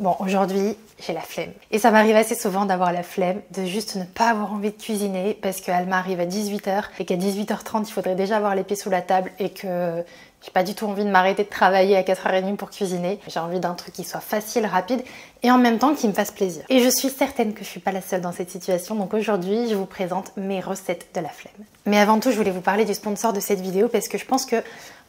Bon, aujourd'hui, j'ai la flemme. Et ça m'arrive assez souvent d'avoir la flemme, de juste ne pas avoir envie de cuisiner parce qu'Alma arrive à 18 h et qu'à 18 h 30, il faudrait déjà avoir les pieds sous la table et que j'ai pas du tout envie de m'arrêter de travailler à 4 h 30 pour cuisiner. J'ai envie d'un truc qui soit facile, rapide et en même temps qui me fasse plaisir. Et je suis certaine que je suis pas la seule dans cette situation, donc aujourd'hui, je vous présente mes recettes de la flemme. Mais avant tout, je voulais vous parler du sponsor de cette vidéo parce que je pense que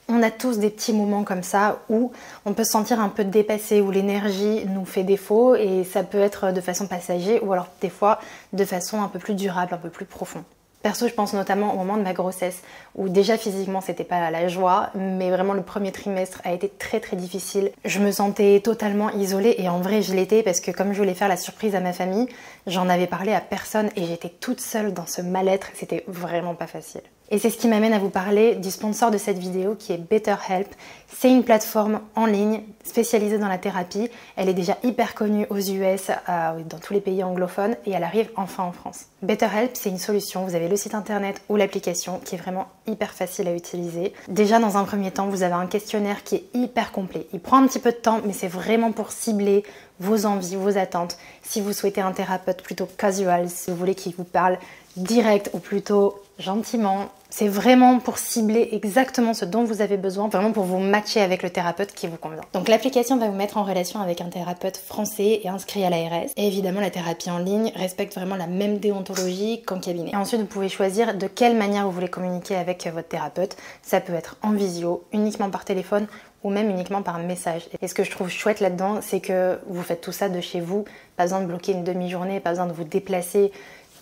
on a tous des petits moments comme ça où on peut se sentir un peu dépassé, où l'énergie nous fait défaut et ça peut être de façon passager ou alors des fois de façon un peu plus durable, un peu plus profonde. Perso, je pense notamment au moment de ma grossesse où déjà physiquement c'était pas la joie, mais vraiment le premier trimestre a été très difficile. Je me sentais totalement isolée et en vrai je l'étais parce que comme je voulais faire la surprise à ma famille, j'en avais parlé à personne et j'étais toute seule dans ce mal-être, c'était vraiment pas facile. Et c'est ce qui m'amène à vous parler du sponsor de cette vidéo qui est BetterHelp. C'est une plateforme en ligne spécialisée dans la thérapie. Elle est déjà hyper connue aux US, dans tous les pays anglophones et elle arrive enfin en France. BetterHelp, c'est une solution. Vous avez le site internet ou l'application qui est vraiment hyper facile à utiliser. Déjà, dans un premier temps, vous avez un questionnaire qui est hyper complet. Il prend un petit peu de temps, mais c'est vraiment pour cibler vos envies, vos attentes. Si vous souhaitez un thérapeute plutôt casual, si vous voulez qu'il vous parle direct ou plutôt gentiment, c'est vraiment pour cibler exactement ce dont vous avez besoin, vraiment pour vous matcher avec le thérapeute qui vous convient. Donc l'application va vous mettre en relation avec un thérapeute français et inscrit à l'ARS. Et évidemment, la thérapie en ligne respecte vraiment la même déontologie qu'en cabinet. Et ensuite, vous pouvez choisir de quelle manière vous voulez communiquer avec votre thérapeute. Ça peut être en visio, uniquement par téléphone ou même uniquement par message. Et ce que je trouve chouette là-dedans, c'est que vous faites tout ça de chez vous, pas besoin de bloquer une demi-journée, pas besoin de vous déplacer,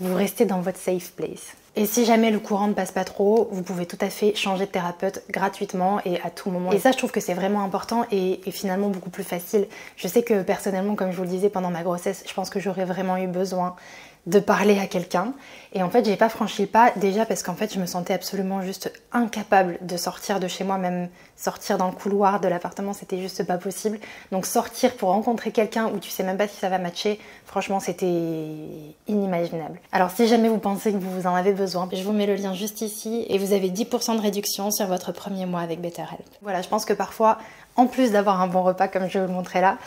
vous restez dans votre safe place. Et si jamais le courant ne passe pas trop, vous pouvez tout à fait changer de thérapeute gratuitement et à tout moment. Et ça, je trouve que c'est vraiment important et finalement beaucoup plus facile. Je sais que personnellement, comme je vous le disais pendant ma grossesse, je pense que j'aurais vraiment eu besoin de parler à quelqu'un. Et en fait, j'ai pas franchi le pas déjà parce qu'en fait, je me sentais absolument juste incapable de sortir de chez moi, même sortir dans le couloir de l'appartement, c'était juste pas possible. Donc sortir pour rencontrer quelqu'un où tu sais même pas si ça va matcher, franchement, c'était inimaginable. Alors si jamais vous pensez que vous en avez besoin, je vous mets le lien juste ici et vous avez 10% de réduction sur votre premier mois avec BetterHelp. Voilà, je pense que parfois, en plus d'avoir un bon repas comme je vais vous le montrer là,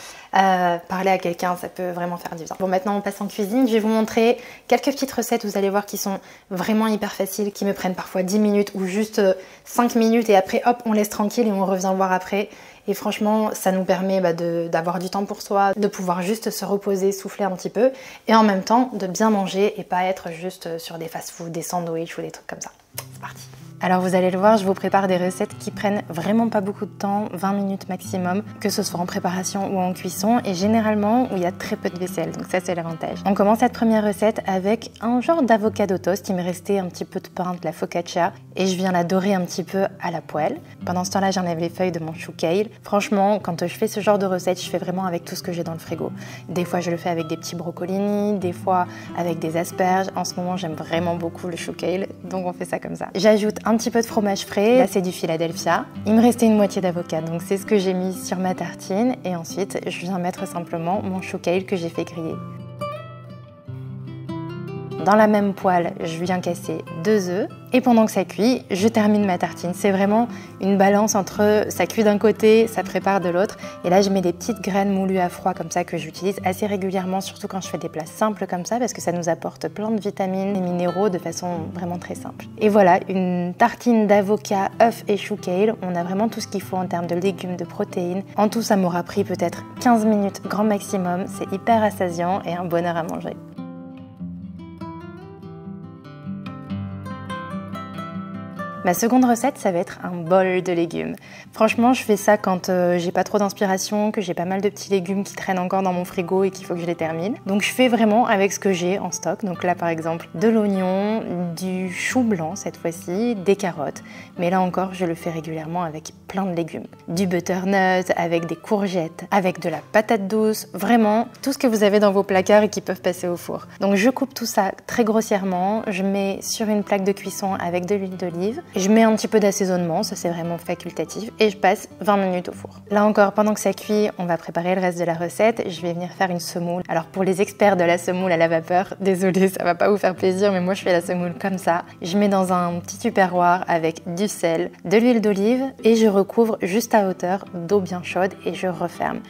parler à quelqu'un, ça peut vraiment faire du bien. Bon, maintenant on passe en cuisine, je vais vous montrer quelques petites recettes, vous allez voir, qui sont vraiment hyper faciles, qui me prennent parfois 10 minutes ou juste 5 minutes et après hop, on laisse tranquille et on revient voir après. Et franchement, ça nous permet d'avoir du temps pour soi, de pouvoir juste se reposer, souffler un petit peu et en même temps de bien manger et pas être juste sur des fast-food, des sandwichs ou des trucs comme ça. C'est parti! Alors vous allez le voir, je vous prépare des recettes qui prennent vraiment pas beaucoup de temps, 20 minutes maximum, que ce soit en préparation ou en cuisson, et généralement où il y a très peu de vaisselle, donc ça c'est l'avantage. On commence cette première recette avec un genre d'avocado toast, il me restait un petit peu de pain, de la focaccia, et je viens la dorer un petit peu à la poêle. Pendant ce temps-là, j'enlève les feuilles de mon chou kale. Franchement, quand je fais ce genre de recette, je fais vraiment avec tout ce que j'ai dans le frigo. Des fois, je le fais avec des petits brocolini, des fois avec des asperges. En ce moment, j'aime vraiment beaucoup le chou kale, donc on fait ça comme ça. J'ajoute un petit peu de fromage frais, là c'est du Philadelphia. Il me restait une moitié d'avocat, donc c'est ce que j'ai mis sur ma tartine. Et ensuite, je viens mettre simplement mon chou kale que j'ai fait griller. Dans la même poêle, je viens casser 2 œufs. Et pendant que ça cuit, je termine ma tartine. C'est vraiment une balance entre ça cuit d'un côté, ça prépare de l'autre. Et là, je mets des petites graines moulues à froid comme ça que j'utilise assez régulièrement, surtout quand je fais des plats simples comme ça, parce que ça nous apporte plein de vitamines et minéraux de façon vraiment très simple. Et voilà, une tartine d'avocat, œufs et chou kale. On a vraiment tout ce qu'il faut en termes de légumes, de protéines. En tout, ça m'aura pris peut-être 15 minutes grand maximum. C'est hyper rassasiant et un bonheur à manger. Ma seconde recette, ça va être un bol de légumes. Franchement, je fais ça quand j'ai pas trop d'inspiration, que j'ai pas mal de petits légumes qui traînent encore dans mon frigo et qu'il faut que je les termine. Donc je fais vraiment avec ce que j'ai en stock. Donc là, par exemple, de l'oignon, du chou blanc cette fois-ci, des carottes. Mais là encore, je le fais régulièrement avec plein de légumes. Du butternut, avec des courgettes, avec de la patate douce. Vraiment, tout ce que vous avez dans vos placards et qui peuvent passer au four. Donc je coupe tout ça très grossièrement. Je mets sur une plaque de cuisson avec de l'huile d'olive. Je mets un petit peu d'assaisonnement, ça c'est vraiment facultatif, et je passe 20 minutes au four. Là encore, pendant que ça cuit, on va préparer le reste de la recette. Je vais venir faire une semoule. Alors pour les experts de la semoule à la vapeur, désolée, ça va pas vous faire plaisir, mais moi je fais la semoule comme ça. Je mets dans un petit tupperware avec du sel, de l'huile d'olive, et je recouvre juste à hauteur d'eau bien chaude et je referme.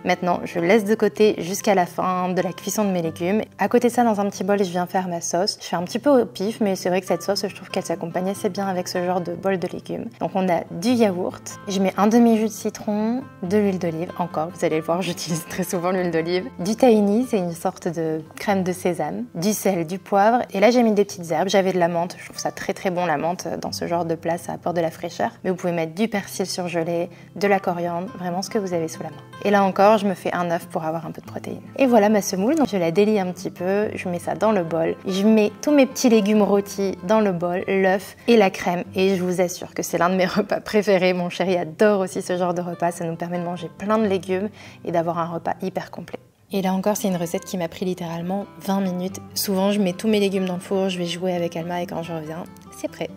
Maintenant, je laisse de côté jusqu'à la fin de la cuisson de mes légumes. À côté de ça, dans un petit bol, je viens faire ma sauce. Je fais un petit peu au pif, mais c'est vrai que cette sauce, je trouve qu'elle s'accompagne assez bien avec ce genre de bol de légumes. Donc on a du yaourt, je mets un demi-jus de citron, de l'huile d'olive, encore, vous allez le voir, j'utilise très souvent l'huile d'olive, du tahini, c'est une sorte de crème de sésame, du sel, du poivre, et là j'ai mis des petites herbes, j'avais de la menthe, je trouve ça très très bon la menthe dans ce genre de plat, ça apporte de la fraîcheur, mais vous pouvez mettre du persil surgelé, de la coriandre, vraiment ce que vous avez sous la main. Et là encore, je me fais un œuf pour avoir un peu de protéines. Et voilà ma semoule, donc je la délie un petit peu, je mets ça dans le bol, je mets tous mes petits légumes rôtis dans le bol, l'œuf et la crème, et je vous assure que c'est l'un de mes repas préférés. Mon chéri adore aussi ce genre de repas, ça nous permet de manger plein de légumes et d'avoir un repas hyper complet. Et là encore, c'est une recette qui m'a pris littéralement 20 minutes. Souvent, je mets tous mes légumes dans le four, je vais jouer avec Alma et quand je reviens, c'est prêt.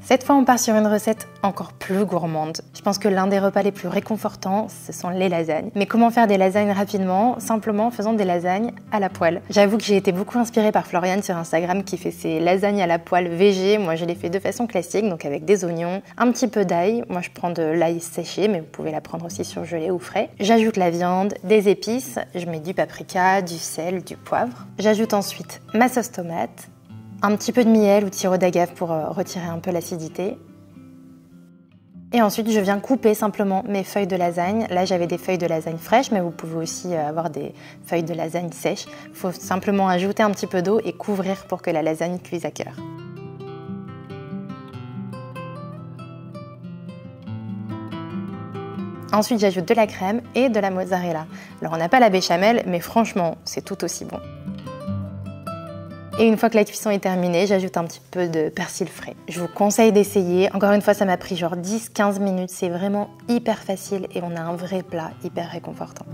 Cette fois, on part sur une recette encore plus gourmande. Je pense que l'un des repas les plus réconfortants, ce sont les lasagnes. Mais comment faire des lasagnes rapidement? Simplement en faisant des lasagnes à la poêle. J'avoue que j'ai été beaucoup inspirée par Floriane sur Instagram qui fait ses lasagnes à la poêle végé. Moi, je les fais de façon classique, donc avec des oignons, un petit peu d'ail. Moi, je prends de l'ail séché, mais vous pouvez la prendre aussi surgelée ou frais. J'ajoute la viande, des épices, je mets du paprika, du sel, du poivre. J'ajoute ensuite ma sauce tomate, un petit peu de miel ou de sirop d'agave pour retirer un peu l'acidité. Et ensuite, je viens couper simplement mes feuilles de lasagne. Là, j'avais des feuilles de lasagne fraîches, mais vous pouvez aussi avoir des feuilles de lasagne sèches. Il faut simplement ajouter un petit peu d'eau et couvrir pour que la lasagne cuise à cœur. Ensuite, j'ajoute de la crème et de la mozzarella. Alors, on n'a pas la béchamel, mais franchement, c'est tout aussi bon. Et une fois que la cuisson est terminée, j'ajoute un petit peu de persil frais. Je vous conseille d'essayer. Encore une fois, ça m'a pris genre 10-15 minutes. C'est vraiment hyper facile et on a un vrai plat hyper réconfortant.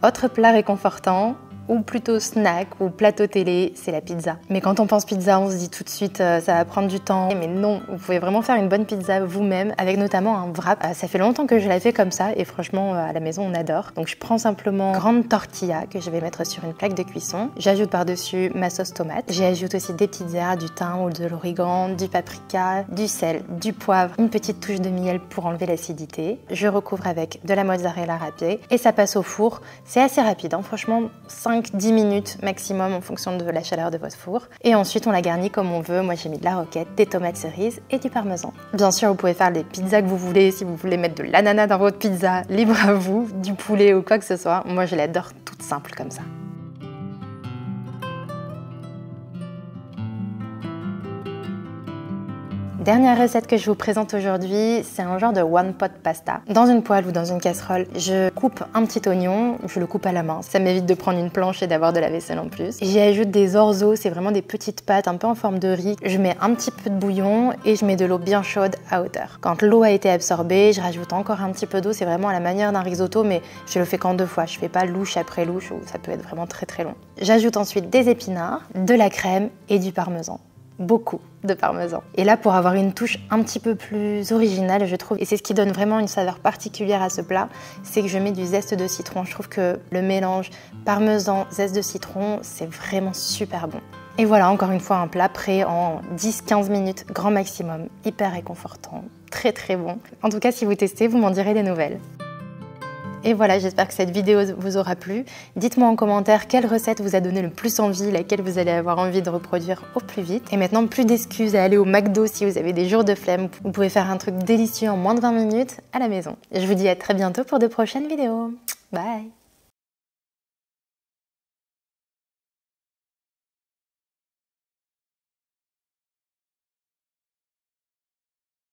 Autre plat réconfortant, ou plutôt snack ou plateau télé, c'est la pizza. Mais quand on pense pizza, on se dit tout de suite ça va prendre du temps. Mais non, vous pouvez vraiment faire une bonne pizza vous-même avec notamment un wrap. Ça fait longtemps que je la fais comme ça et franchement à la maison on adore. Donc je prends simplement une grande tortilla que je vais mettre sur une plaque de cuisson. J'ajoute par-dessus ma sauce tomate. J'ajoute aussi des petites herbes, du thym ou de l'origan, du paprika, du sel, du poivre, une petite touche de miel pour enlever l'acidité. Je recouvre avec de la mozzarella râpée et ça passe au four. C'est assez rapide, hein. Franchement 5-10 minutes maximum en fonction de la chaleur de votre four. Et ensuite, on la garnit comme on veut. Moi, j'ai mis de la roquette, des tomates cerises et du parmesan. Bien sûr, vous pouvez faire les pizzas que vous voulez. Si vous voulez mettre de l'ananas dans votre pizza, libre à vous, du poulet ou quoi que ce soit. Moi, je l'adore toute simple comme ça. Dernière recette que je vous présente aujourd'hui, c'est un genre de one pot pasta. Dans une poêle ou dans une casserole, je coupe un petit oignon, je le coupe à la main. Ça m'évite de prendre une planche et d'avoir de la vaisselle en plus. J'y ajoute des orzos, c'est vraiment des petites pâtes un peu en forme de riz. Je mets un petit peu de bouillon et je mets de l'eau bien chaude à hauteur. Quand l'eau a été absorbée, je rajoute encore un petit peu d'eau. C'est vraiment à la manière d'un risotto, mais je le fais qu'en 2 fois. Je fais pas louche après louche, ou ça peut être vraiment très très long. J'ajoute ensuite des épinards, de la crème et du parmesan. Beaucoup de parmesan. Et là, pour avoir une touche un petit peu plus originale, je trouve, et c'est ce qui donne vraiment une saveur particulière à ce plat, c'est que je mets du zeste de citron. Je trouve que le mélange parmesan, zeste de citron, c'est vraiment super bon. Et voilà, encore une fois, un plat prêt en 10-15 minutes, grand maximum, hyper réconfortant, très très bon. En tout cas, si vous testez, vous m'en direz des nouvelles. Et voilà, j'espère que cette vidéo vous aura plu. Dites-moi en commentaire quelle recette vous a donné le plus envie, laquelle vous allez avoir envie de reproduire au plus vite. Et maintenant, plus d'excuses à aller au McDo si vous avez des jours de flemme. Vous pouvez faire un truc délicieux en moins de 20 minutes à la maison. Je vous dis à très bientôt pour de prochaines vidéos. Bye!